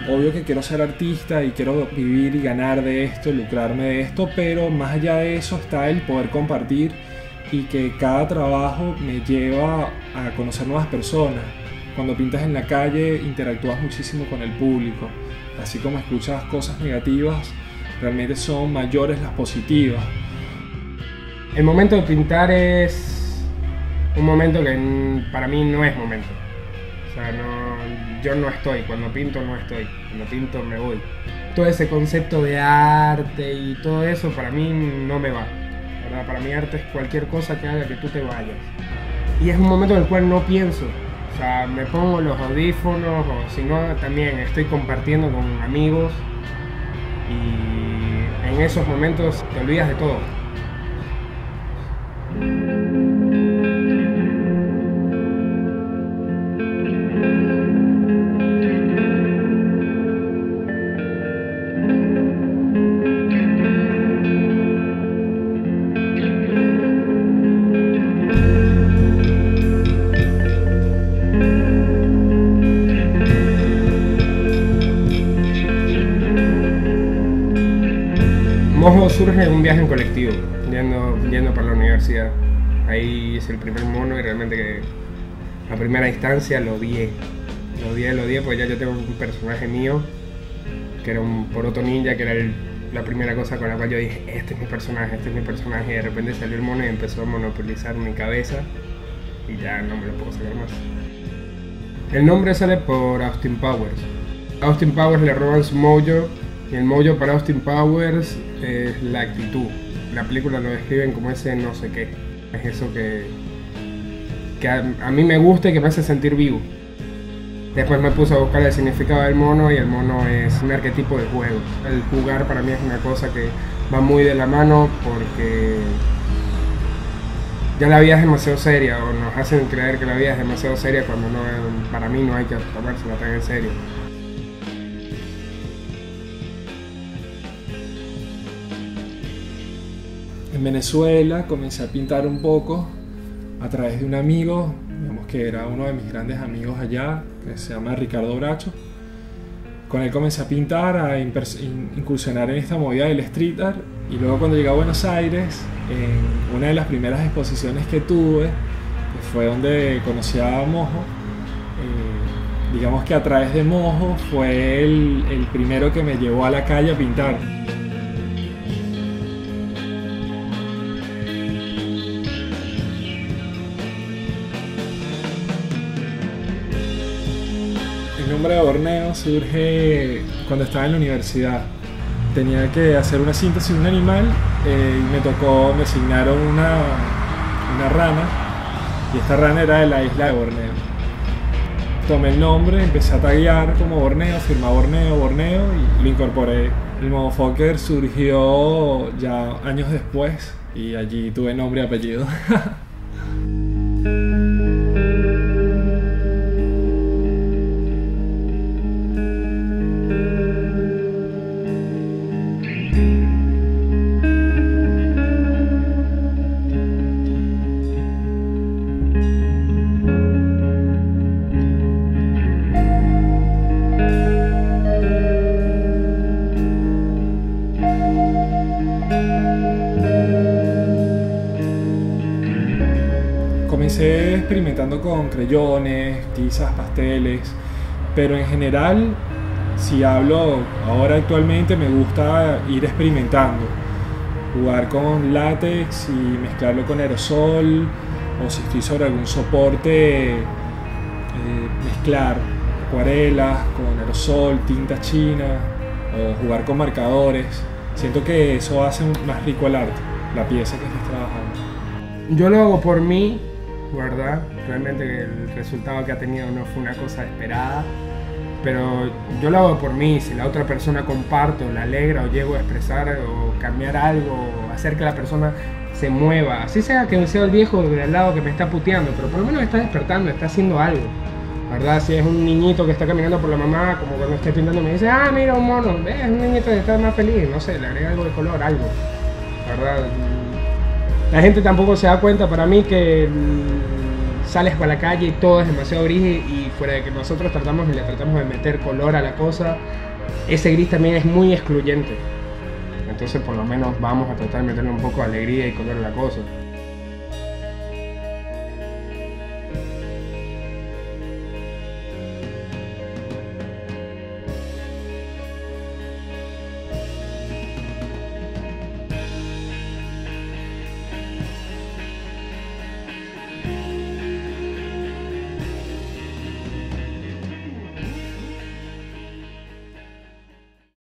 obvio que quiero ser artista y quiero vivir y ganar de esto, lucrarme de esto, pero más allá de eso está el poder compartir y que cada trabajo me lleva a conocer nuevas personas. Cuando pintas en la calle interactúas muchísimo con el público, así como escuchas cosas negativas, realmente son mayores las positivas. El momento de pintar es un momento que para mí no es momento. O sea, yo no estoy, cuando pinto no estoy, cuando pinto me voy. Todo ese concepto de arte y todo eso para mí no me va, ¿verdad? Para mí arte es cualquier cosa que haga que tú te vayas. Y es un momento en el cual no pienso. O sea, me pongo los audífonos o si no también estoy compartiendo con amigos y en esos momentos te olvidas de todo. Mojo surge en un viaje en colectivo, yendo para la universidad. Ahí hice el primer mono y realmente que a primera instancia lo odié, pues ya yo tengo un personaje mío, que era un poroto ninja, que era la primera cosa con la cual yo dije, este es mi personaje, y de repente salió el mono y empezó a monopolizar mi cabeza y ya no me lo puedo sacar más. El nombre sale por Austin Powers. A Austin Powers le roban su mojo. Y el mojo para Austin Powers es la actitud. La película lo describen como ese no sé qué. Es eso que a mí me gusta y que me hace sentir vivo. Después me puse a buscar el significado del mono y el mono es un arquetipo de juego. El jugar para mí es una cosa que va muy de la mano porque ya la vida es demasiado seria o nos hacen creer que la vida es demasiado seria cuando no, para mí no hay que tomársela tan en serio. En Venezuela comencé a pintar un poco a través de un amigo, digamos que era uno de mis grandes amigos allá, que se llama Ricardo Bracho. Con él comencé a pintar, a incursionar en esta movida del street art, y luego cuando llegué a Buenos Aires, en una de las primeras exposiciones que tuve, que fue donde conocí a Mojo, digamos que a través de Mojo fue el primero que me llevó a la calle a pintar. El nombre de Borneo surge cuando estaba en la universidad. Tenía que hacer una síntesis de un animal y me asignaron una rana, y esta rana era de la isla de Borneo. Tomé el nombre, empecé a taguear como Borneo, firma Borneo y lo incorporé. El Motherfucker surgió ya años después y allí tuve nombre y apellido. Comencé experimentando con creyones, tizas, pasteles, pero en general, si hablo ahora actualmente, me gusta ir experimentando, jugar con látex y mezclarlo con aerosol, o si estoy sobre algún soporte, mezclar acuarelas con aerosol, tinta china, o jugar con marcadores. Siento que eso hace más rico el arte, la pieza que estés trabajando. Yo lo hago por mí, ¿verdad? Realmente el resultado que ha tenido no fue una cosa esperada, pero yo lo hago por mí. Si la otra persona comparte o la alegra o llego a expresar o cambiar algo o hacer que la persona se mueva, así sea que sea el viejo de al lado que me está puteando, pero por lo menos está despertando, está haciendo algo, ¿verdad? Si es un niñito que está caminando por la mamá, como cuando estoy pintando me dice, ah, mira un mono, es un niñito que está más feliz, no sé, le agrega algo de color, algo, ¿verdad? La gente tampoco se da cuenta, para mí, que sales para la calle y todo es demasiado gris y fuera de que nosotros le tratamos de meter color a la cosa, ese gris también es muy excluyente. Entonces por lo menos vamos a tratar de meterle un poco de alegría y color a la cosa.